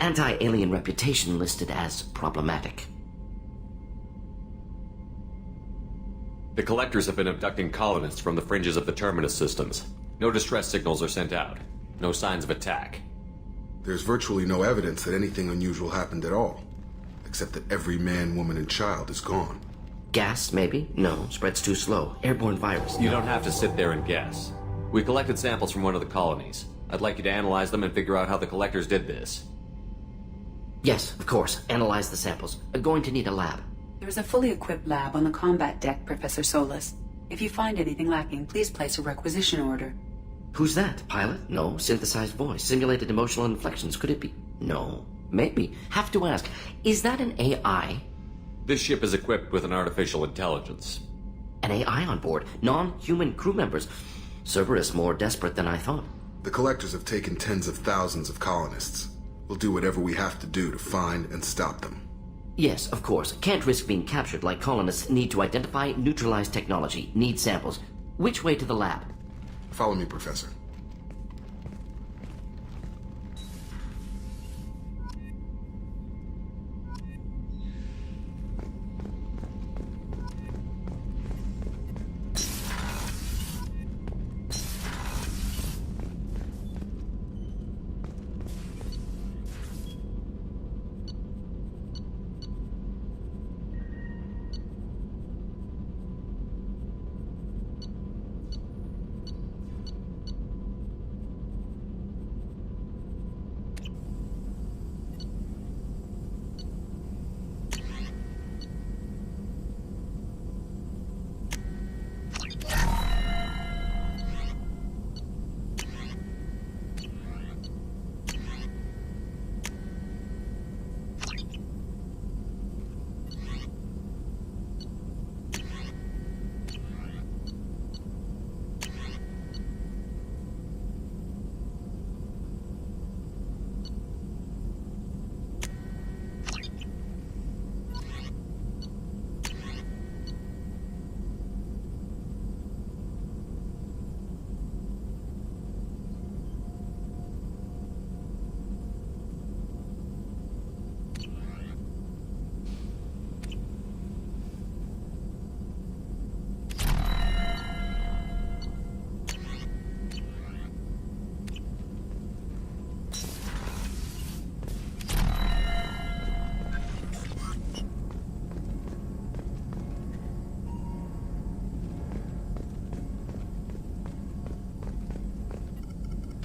Anti-alien reputation listed as problematic. The Collectors have been abducting colonists from the fringes of the Terminus systems. No distress signals are sent out. No signs of attack. There's virtually no evidence that anything unusual happened at all. Except that every man, woman, and child is gone. Gas, maybe? No, spreads too slow. Airborne virus. You don't have to sit there and guess. We collected samples from one of the colonies. I'd like you to analyze them and figure out how the Collectors did this. Yes, of course. Analyze the samples. Going to need a lab. There is a fully equipped lab on the combat deck, Professor Solis. If you find anything lacking, please place a requisition order. Who's that? Pilot? No. Synthesized voice. Simulated emotional inflections. Could it be? No. Maybe. Have to ask. Is that an AI? This ship is equipped with an artificial intelligence. An AI on board? Non-human crew members? Cerberus more desperate than I thought. The Collectors have taken tens of thousands of colonists. We'll do whatever we have to do to find and stop them. Yes, of course. Can't risk being captured like colonists need to identify, neutralize technology, need samples. Which way to the lab? Follow me, Professor.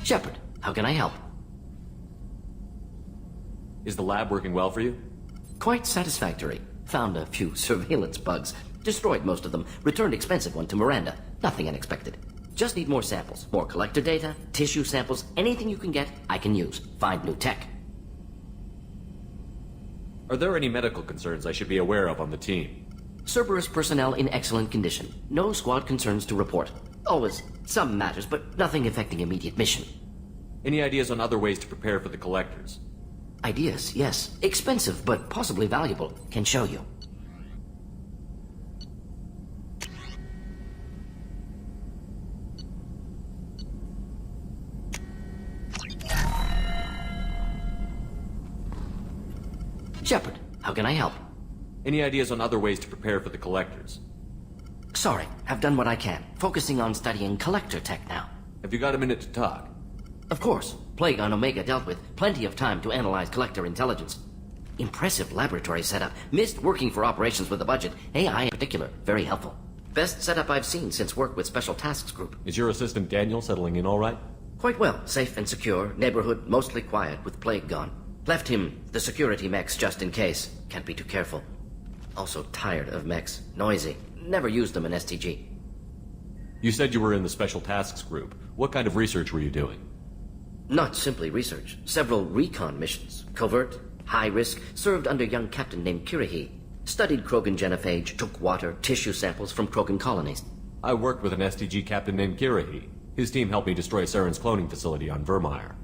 Shepard, how can I help? Is the lab working well for you? Quite satisfactory. Found a few surveillance bugs. Destroyed most of them. Returned expensive one to Miranda. Nothing unexpected. Just need more samples. More collector data, tissue samples, anything you can get, I can use. Find new tech. Are there any medical concerns I should be aware of on the team? Cerberus personnel in excellent condition. No squad concerns to report. Always some matters, but nothing affecting immediate mission. Any ideas on other ways to prepare for the Collectors? Ideas, yes. Expensive, but possibly valuable. Can show you. Shepard, how can I help? Any ideas on other ways to prepare for the Collectors? Sorry, I've done what I can. Focusing on studying collector tech now. Have you got a minute to talk? Of course. Plague on Omega dealt with. Plenty of time to analyze collector intelligence. Impressive laboratory setup. Missed working for operations with a budget. AI in particular. Very helpful. Best setup I've seen since work with Special Tasks Group. Is your assistant Daniel settling in all right? Quite well. Safe and secure. Neighborhood mostly quiet with Plague gone. Left him the security mechs just in case. Can't be too careful. Also tired of mechs. Noisy. Never used them in STG. You said you were in the Special Tasks Group. What kind of research were you doing? Not simply research. Several recon missions. Covert, high risk, served under a young captain named Kirihi. Studied Krogan genophage, took water, tissue samples from Krogan colonies. I worked with an STG captain named Kirihi. His team helped me destroy Saren's cloning facility on Virmire.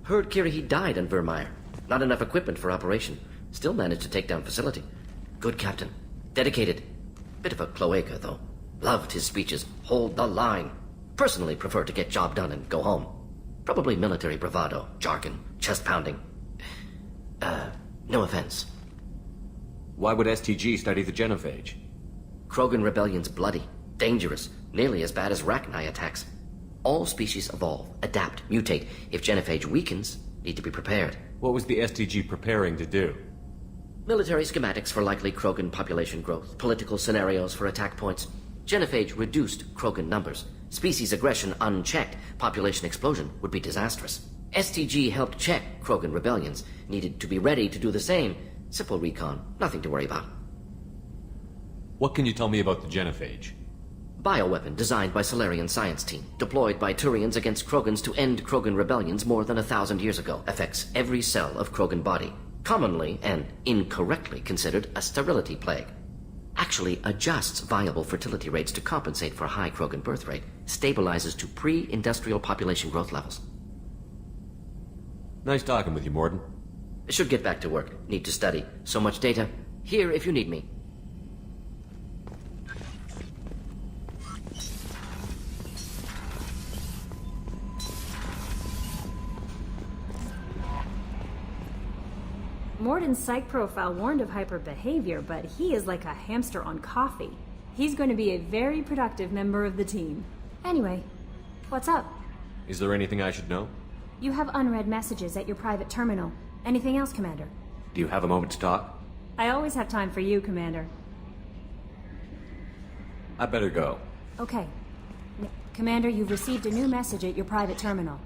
Heard Kirihi died on Virmire. Not enough equipment for operation. Still managed to take down facility. Good captain. Dedicated. Bit of a cloaca, though. Loved his speeches. Hold the line. Personally prefer to get job done and go home. Probably military bravado, jargon, chest pounding. No offense. Why would STG study the genophage? Krogan rebellion's bloody, dangerous, nearly as bad as Rachni attacks. All species evolve, adapt, mutate. If genophage weakens, need to be prepared. What was the STG preparing to do? Military schematics for likely Krogan population growth, political scenarios for attack points. Genophage reduced Krogan numbers. Species aggression unchecked, population explosion would be disastrous. STG helped check Krogan rebellions, needed to be ready to do the same. Simple recon, nothing to worry about. What can you tell me about the genophage? Bioweapon designed by Solarian science team, deployed by Turians against Krogans to end Krogan rebellions more than 1,000 years ago. Affects every cell of Krogan body. Commonly and incorrectly considered a sterility plague. Actually adjusts viable fertility rates to compensate for high Krogan birth rate. Stabilizes to pre-industrial population growth levels. Nice talking with you, Morden. Should get back to work. Need to study. So much data. Here if you need me. Morden's psych profile warned of hyper behavior, but he is like a hamster on coffee. He's going to be a very productive member of the team. Anyway, what's up? Is there anything I should know? You have unread messages at your private terminal. Anything else, Commander? Do you have a moment to talk? I always have time for you, Commander. I better go. Okay. Commander, you've received a new message at your private terminal.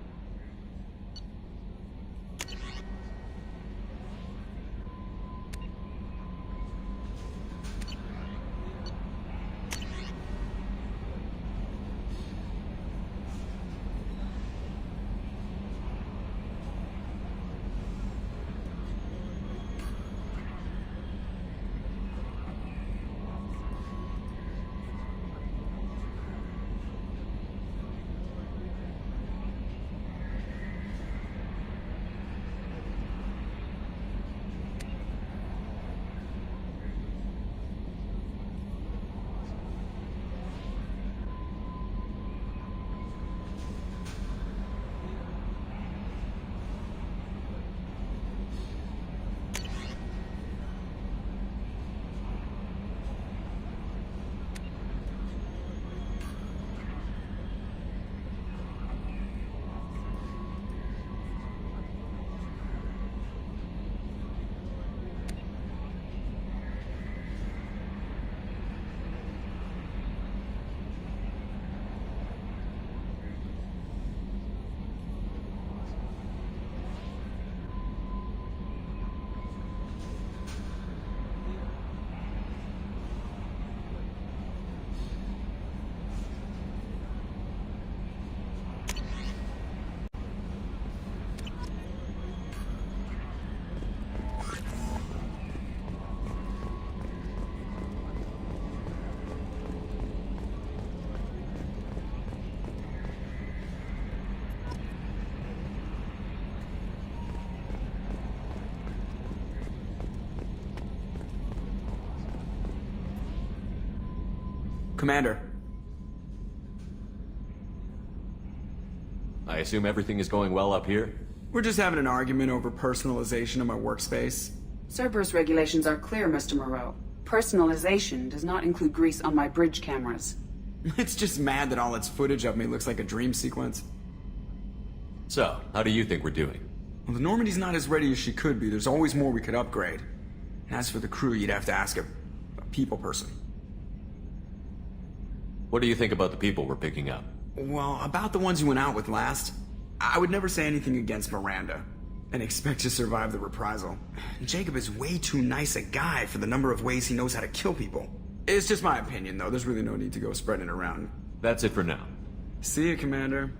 Commander. I assume everything is going well up here? We're just having an argument over personalization of my workspace. Cerberus regulations are clear, Mr. Moreau. Personalization does not include grease on my bridge cameras. It's just mad that all its footage of me looks like a dream sequence. So, how do you think we're doing? Well, the Normandy's not as ready as she could be. There's always more we could upgrade. And as for the crew, you'd have to ask a people person. What do you think about the people we're picking up? Well, about the ones you went out with last, I would never say anything against Miranda and expect to survive the reprisal. Jacob is way too nice a guy for the number of ways he knows how to kill people. It's just my opinion, though. There's really no need to go spreading it around. That's it for now. See you, Commander.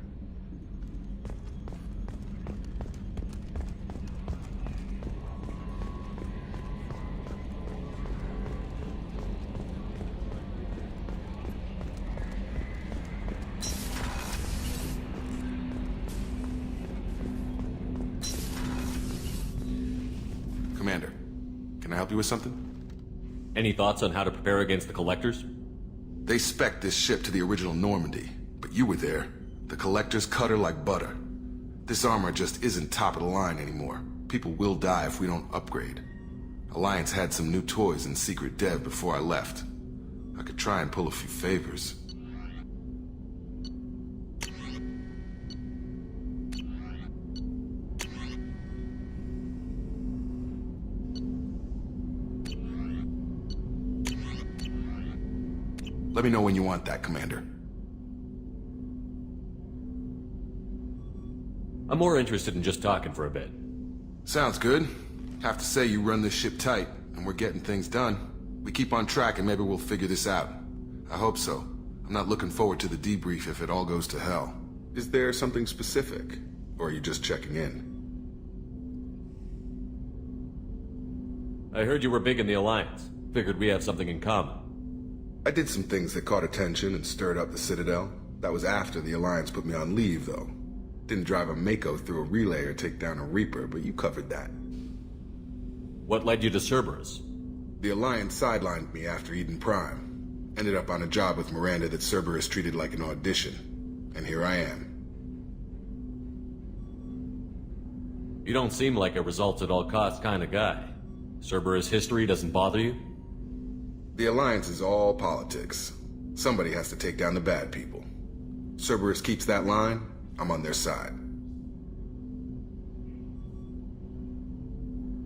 Commander, can I help you with something? Any thoughts on how to prepare against the Collectors? They spec'd this ship to the original Normandy, but you were there. The Collectors cut her like butter. This armor just isn't top of the line anymore. People will die if we don't upgrade. Alliance had some new toys in secret dev before I left. I could try and pull a few favors. Let me know when you want that, Commander. I'm more interested in just talking for a bit. Sounds good. Have to say you run this ship tight, and we're getting things done. We keep on track and maybe we'll figure this out. I hope so. I'm not looking forward to the debrief if it all goes to hell. Is there something specific? Or are you just checking in? I heard you were big in the Alliance. Figured we have something in common. I did some things that caught attention and stirred up the Citadel. That was after the Alliance put me on leave, though. Didn't drive a Mako through a relay or take down a Reaper, but you covered that. What led you to Cerberus? The Alliance sidelined me after Eden Prime. Ended up on a job with Miranda that Cerberus treated like an audition. And here I am. You don't seem like a results-at-all-costs kind of guy. Cerberus history doesn't bother you? The Alliance is all politics. Somebody has to take down the bad people. Cerberus keeps that line, I'm on their side.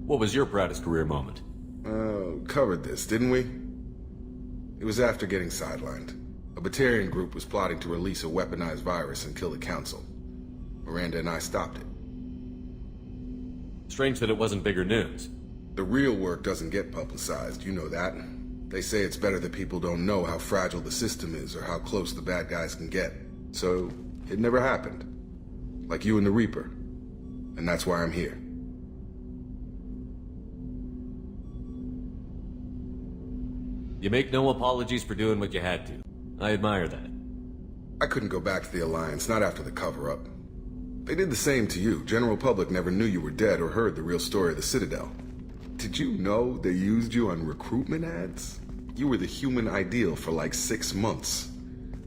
What was your proudest career moment? Covered this, didn't we? It was after getting sidelined. A Batarian group was plotting to release a weaponized virus and kill the Council. Miranda and I stopped it. Strange that it wasn't bigger news. The real work doesn't get publicized, you know that. They say it's better that people don't know how fragile the system is or how close the bad guys can get. So, it never happened. Like you and the Reaper. And that's why I'm here. You make no apologies for doing what you had to. I admire that. I couldn't go back to the Alliance, not after the cover-up. They did the same to you. General public never knew you were dead or heard the real story of the Citadel. Did you know they used you on recruitment ads? You were the human ideal for like 6 months.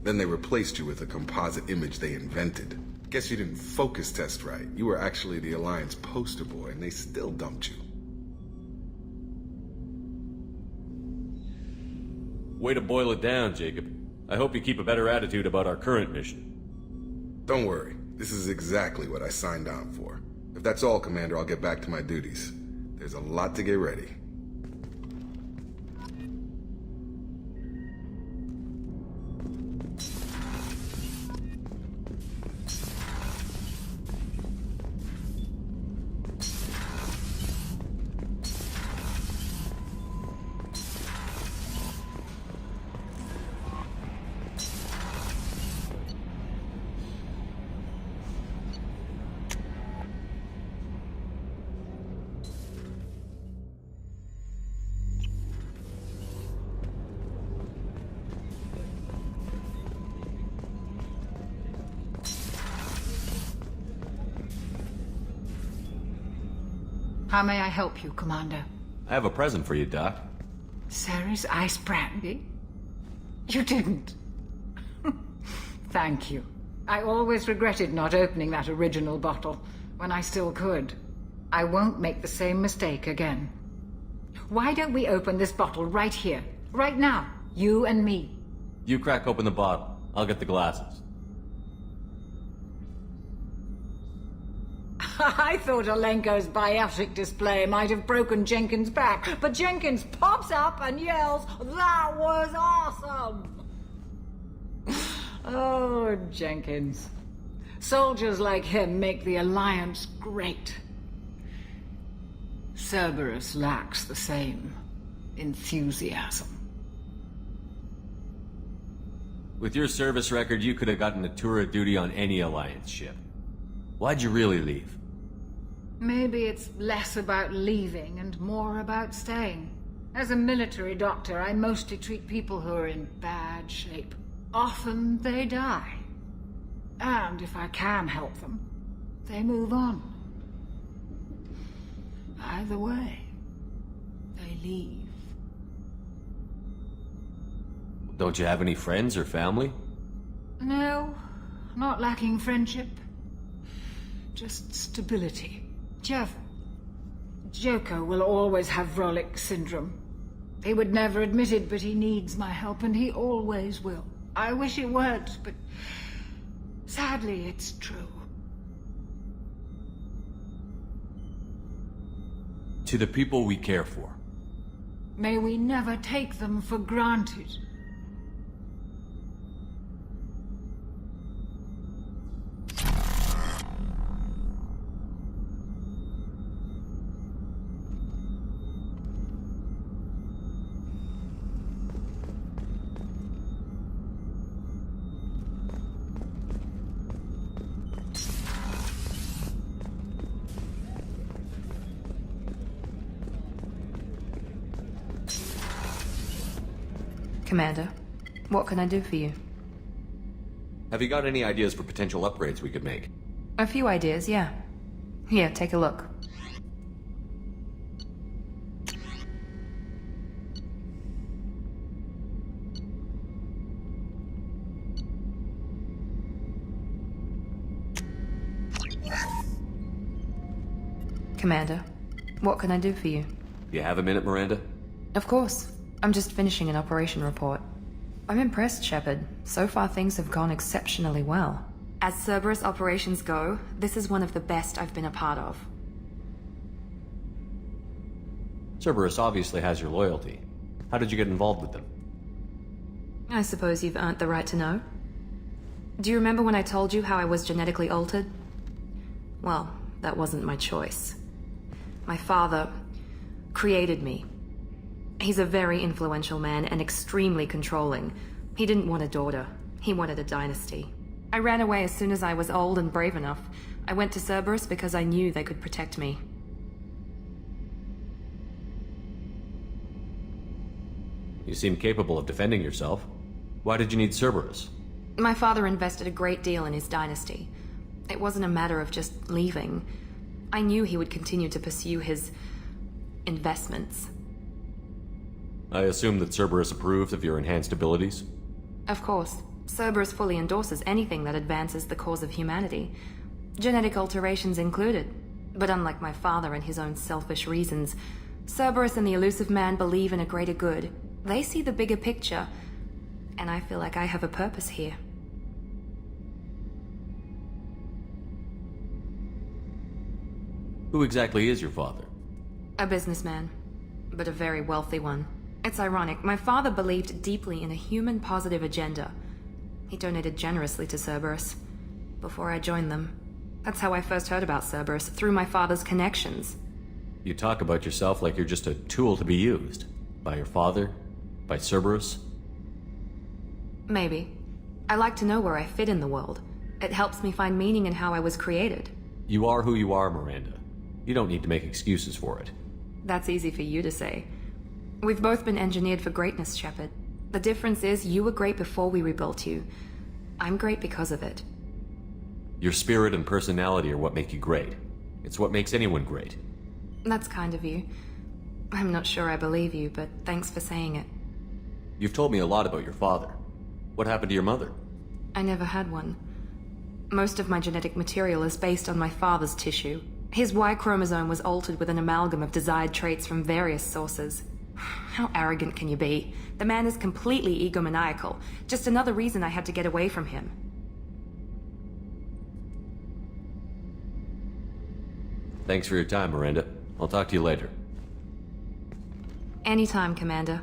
Then they replaced you with a composite image they invented. Guess you didn't focus test right. You were actually the Alliance poster boy, and they still dumped you. Way to boil it down, Jacob. I hope you keep a better attitude about our current mission. Don't worry. This is exactly what I signed on for. If that's all, Commander, I'll get back to my duties. There's a lot to get ready. How may I help you, Commander? I have a present for you, Doc. Ceres ice brandy? You didn't. Thank you. I always regretted not opening that original bottle when I still could. I won't make the same mistake again. Why don't we open this bottle right here, right now, you and me? You crack open the bottle. I'll get the glasses. I thought Alenko's biotic display might have broken Jenkins' back, but Jenkins pops up and yells, "That was awesome!" Oh, Jenkins. Soldiers like him make the Alliance great. Cerberus lacks the same enthusiasm. With your service record, you could have gotten a tour of duty on any Alliance ship. Why'd you really leave? Maybe it's less about leaving and more about staying. As a military doctor, I mostly treat people who are in bad shape. Often they die. And if I can help them, they move on. Either way, they leave. Don't you have any friends or family? No, not lacking friendship. just stability. Jeff, Joko will always have Vrolic syndrome. He would never admit it, but he needs my help, and he always will. I wish it weren't, but sadly, it's true. To the people we care for. May we never take them for granted. Commander, what can I do for you? Have you got any ideas for potential upgrades we could make? A few ideas, yeah. Here, take a look. Commander, what can I do for you? You have a minute, Miranda? Of course. I'm just finishing an operation report. I'm impressed, Shepard. So far things have gone exceptionally well. As Cerberus operations go, this is one of the best I've been a part of. Cerberus obviously has your loyalty. How did you get involved with them? I suppose you've earned the right to know. Do you remember when I told you how I was genetically altered? Well, that wasn't my choice. My father created me. He's a very influential man and extremely controlling. He didn't want a daughter. He wanted a dynasty. I ran away as soon as I was old and brave enough. I went to Cerberus because I knew they could protect me. You seem capable of defending yourself. Why did you need Cerberus? My father invested a great deal in his dynasty. It wasn't a matter of just leaving. I knew he would continue to pursue his investments. I assume that Cerberus approved of your enhanced abilities? Of course. Cerberus fully endorses anything that advances the cause of humanity. Genetic alterations included. But unlike my father and his own selfish reasons, Cerberus and the Elusive Man believe in a greater good. They see the bigger picture, and I feel like I have a purpose here. Who exactly is your father? A businessman, but a very wealthy one. It's ironic, my father believed deeply in a human-positive agenda. He donated generously to Cerberus before I joined them. That's how I first heard about Cerberus, through my father's connections. You talk about yourself like you're just a tool to be used. By your father? By Cerberus? Maybe. I like to know where I fit in the world. It helps me find meaning in how I was created. You are who you are, Miranda. You don't need to make excuses for it. That's easy for you to say. We've both been engineered for greatness, Shepard. The difference is you were great before we rebuilt you. I'm great because of it. Your spirit and personality are what make you great. It's what makes anyone great. That's kind of you. I'm not sure I believe you, but thanks for saying it. You've told me a lot about your father. What happened to your mother? I never had one. Most of my genetic material is based on my father's tissue. His Y chromosome was altered with an amalgam of desired traits from various sources. How arrogant can you be? The man is completely egomaniacal. Just another reason I had to get away from him. Thanks for your time, Miranda. I'll talk to you later. Anytime, Commander.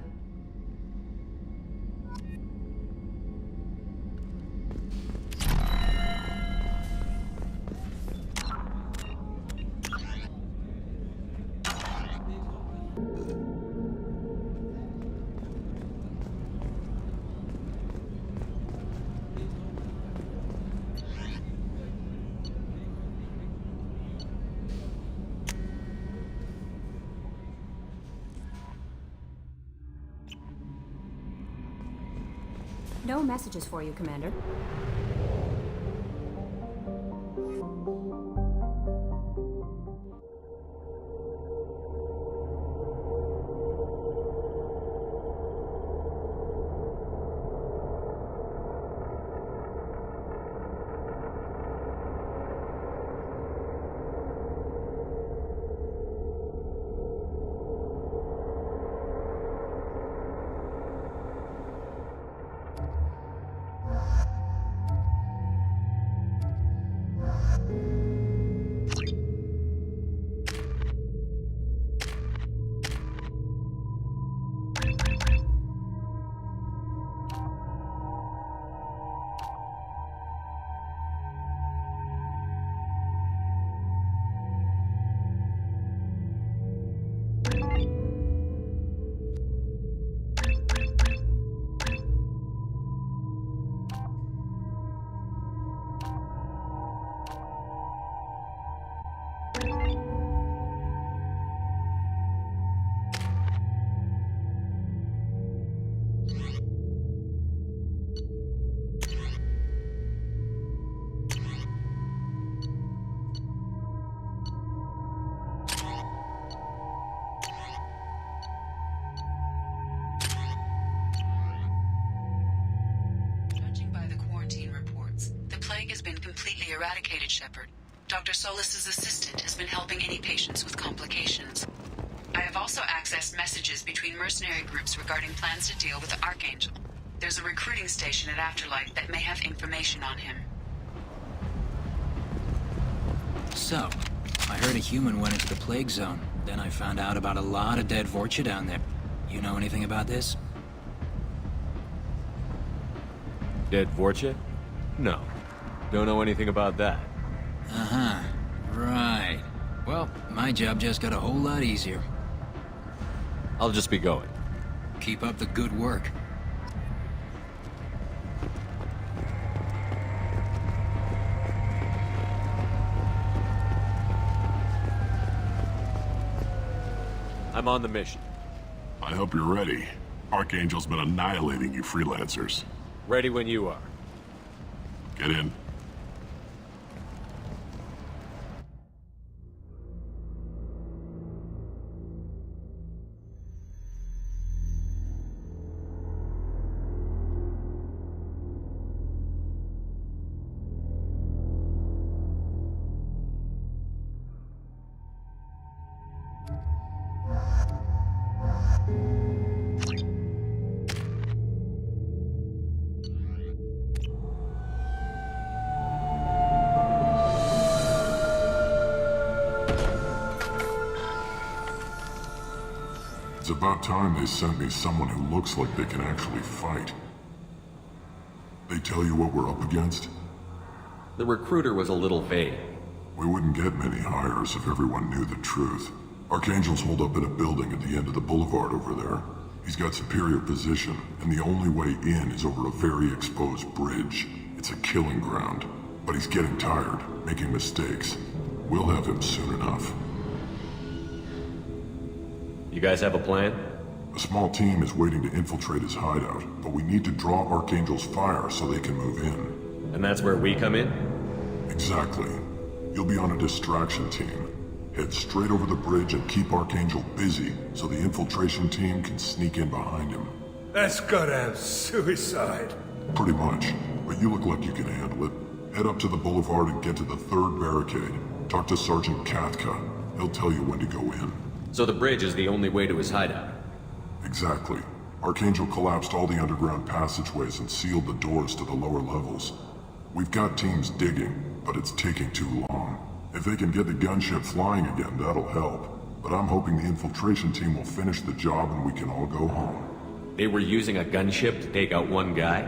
No messages for you, Commander. completely eradicated, Shepard. Dr. Solis's assistant has been helping any patients with complications. I have also accessed messages between mercenary groups regarding plans to deal with the Archangel. There's a recruiting station at Afterlife that may have information on him. So, I heard a human went into the plague zone. Then I found out about a lot of dead Vorcha down there. You know anything about this? Dead Vorcha? No. Don't know anything about that. Uh-huh. Right. Well, my job just got a whole lot easier. I'll just be going. Keep up the good work. I'm on the mission. I hope you're ready. Archangel's been annihilating you freelancers. Ready when you are. Get in. It's about time they sent me someone who looks like they can actually fight. They tell you what we're up against? The recruiter was a little vague. We wouldn't get many hires if everyone knew the truth. Archangel's holed up in a building at the end of the boulevard over there. He's got superior position, and the only way in is over a very exposed bridge. It's a killing ground. But he's getting tired, making mistakes. We'll have him soon enough. You guys have a plan? A small team is waiting to infiltrate his hideout, but we need to draw Archangel's fire so they can move in. And that's where we come in? Exactly. You'll be on a distraction team. Head straight over the bridge and keep Archangel busy so the infiltration team can sneak in behind him. That's goddamn suicide. Pretty much, but you look like you can handle it. Head up to the boulevard and get to the third barricade. Talk to Sergeant Kathka. He'll tell you when to go in. So the bridge is the only way to his hideout? Exactly. Archangel collapsed all the underground passageways and sealed the doors to the lower levels. We've got teams digging, but it's taking too long. If they can get the gunship flying again, that'll help. But I'm hoping the infiltration team will finish the job and we can all go home. They were using a gunship to take out one guy?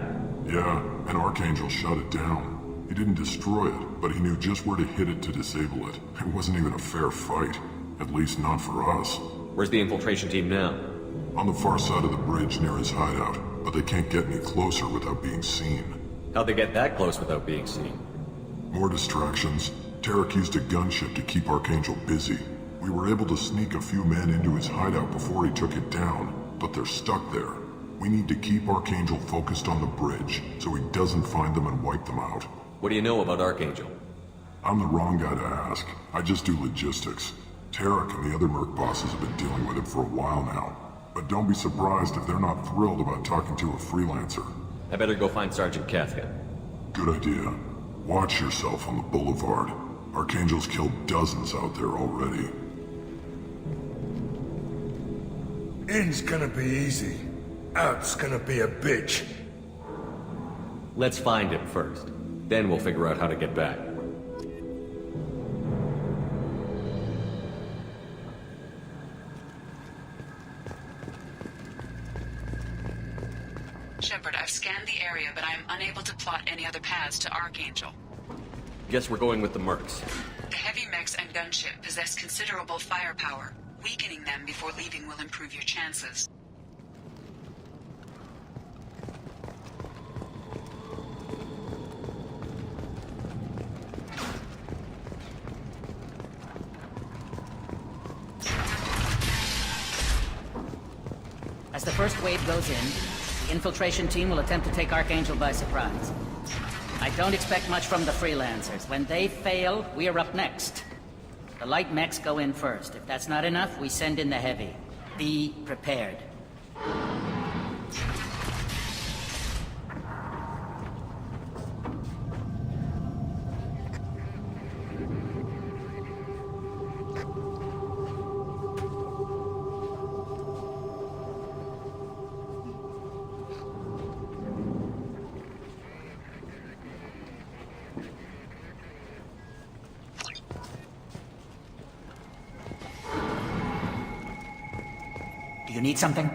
Yeah, and Archangel shut it down. He didn't destroy it, but he knew just where to hit it to disable it. It wasn't even a fair fight. At least not for us. Where's the infiltration team now? On the far side of the bridge near his hideout, but they can't get any closer without being seen. How'd they get that close without being seen? More distractions. Tarek used a gunship to keep Archangel busy. We were able to sneak a few men into his hideout before he took it down, but they're stuck there. We need to keep Archangel focused on the bridge, so he doesn't find them and wipe them out. What do you know about Archangel? I'm the wrong guy to ask. I just do logistics. Tarek and the other merc bosses have been dealing with him for a while now. But don't be surprised if they're not thrilled about talking to a freelancer. I better go find Sergeant Kathka. Good idea. Watch yourself on the boulevard. Archangel's killed dozens out there already. In's gonna be easy. Out's gonna be a bitch. Let's find him first. Then we'll figure out how to get back. Shepard, I've scanned the area, but I am unable to plot any other paths to Archangel. Guess we're going with the mercs. The heavy mechs and gunship possess considerable firepower. Weakening them before leaving will improve your chances. As the first wave goes in, the infiltration team will attempt to take Archangel by surprise. I don't expect much from the freelancers. When they fail, we are up next. The light mechs go in first. If that's not enough, we send in the heavy. Be prepared. You need something?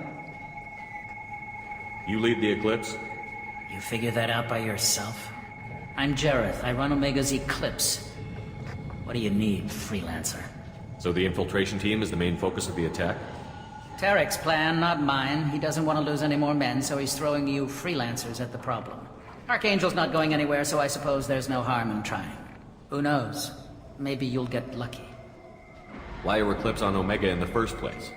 You lead the Eclipse? You figure that out by yourself? I'm Jareth. I run Omega's Eclipse. What do you need, freelancer? So the infiltration team is the main focus of the attack? Tarek's plan, not mine. He doesn't want to lose any more men, so he's throwing you freelancers at the problem. Archangel's not going anywhere, so I suppose there's no harm in trying. Who knows? Maybe you'll get lucky. Why are Eclipse on Omega in the first place?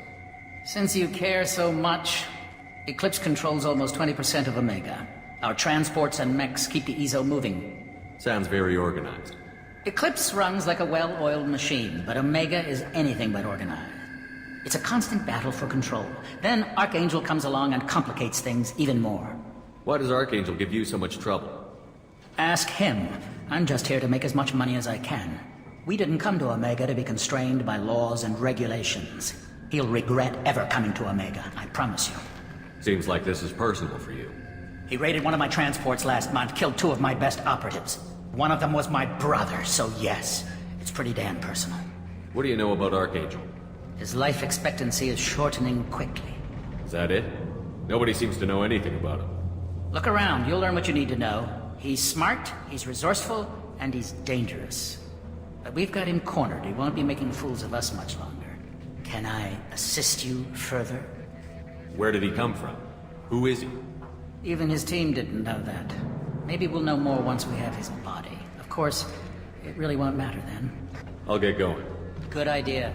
Since you care so much, Eclipse controls almost 20% of Omega. Our transports and mechs keep the EZO moving. Sounds very organized. Eclipse runs like a well-oiled machine, but Omega is anything but organized. It's a constant battle for control. Then Archangel comes along and complicates things even more. Why does Archangel give you so much trouble? Ask him. I'm just here to make as much money as I can. We didn't come to Omega to be constrained by laws and regulations. He'll regret ever coming to Omega, I promise you. Seems like this is personal for you. He raided one of my transports last month, killed 2 of my best operatives. One of them was my brother, so yes, it's pretty damn personal. What do you know about Archangel? His life expectancy is shortening quickly. Is that it? Nobody seems to know anything about him. Look around, you'll learn what you need to know. He's smart, he's resourceful, and he's dangerous. But we've got him cornered. He won't be making fools of us much longer. Can I assist you further? Where did he come from? Who is he? Even his team didn't know that. Maybe we'll know more once we have his body. Of course, it really won't matter then. I'll get going. Good idea.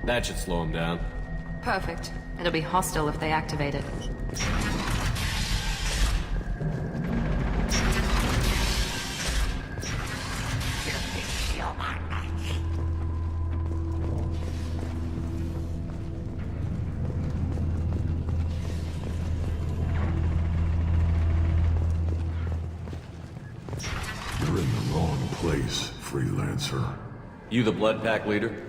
That should slow him down. Perfect. It'll be hostile if they activate it. You're in the wrong place, freelancer. You the Blood Pack leader?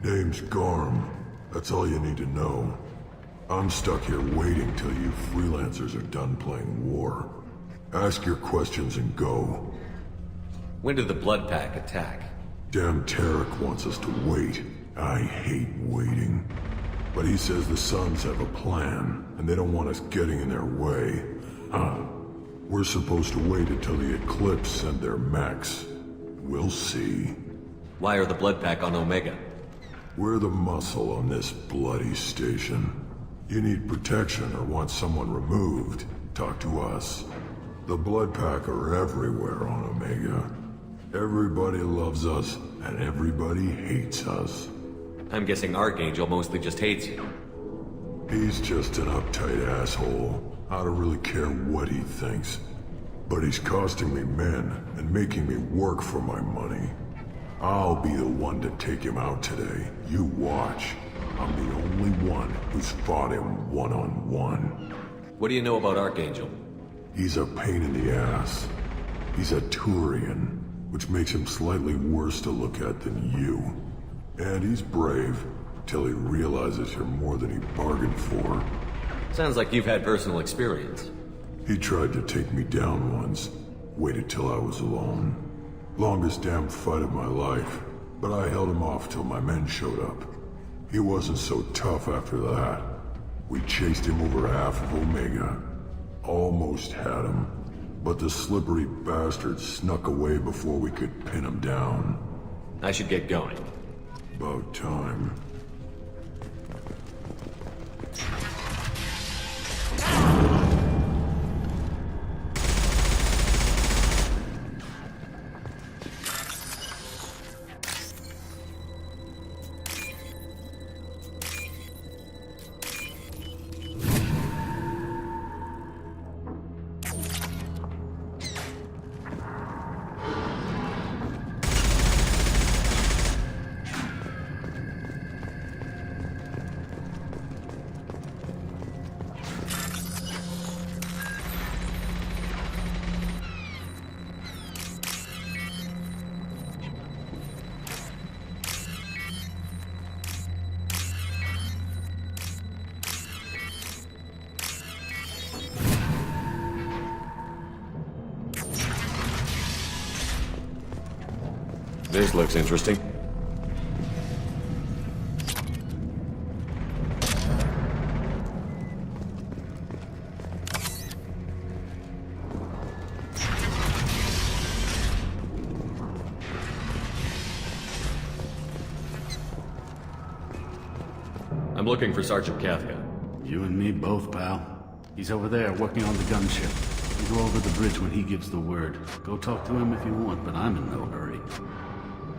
Name's Garm. That's all you need to know. I'm stuck here waiting till you freelancers are done playing war. Ask your questions and go. When did the Blood Pack attack? Damn Tarek wants us to wait. I hate waiting. But he says the Suns have a plan, and they don't want us getting in their way. We're supposed to wait until the Eclipse send their mechs. We'll see. Why are the Blood Pack on Omega? We're the muscle on this bloody station. You need protection or want someone removed, talk to us. The Blood Pack are everywhere on Omega. Everybody loves us, and everybody hates us. I'm guessing Archangel mostly just hates you. He's just an uptight asshole. I don't really care what he thinks. But he's costing me men and making me work for my money. I'll be the one to take him out today. You watch. I'm the only one who's fought him one-on-one. What do you know about Archangel? He's a pain in the ass. He's a Turian, which makes him slightly worse to look at than you. And he's brave, till he realizes you're more than he bargained for. Sounds like you've had personal experience. He tried to take me down once. Waited till I was alone. Longest damn fight of my life, but I held him off till my men showed up. He wasn't so tough after that. We chased him over half of Omega. Almost had him. but the slippery bastard snuck away before we could pin him down. I should get going. About time. This looks interesting. I'm looking for Sergeant Kathia. You and me both, pal. He's over there working on the gunship. You go over the bridge when he gives the word. Go talk to him if you want, but I'm in no hurry.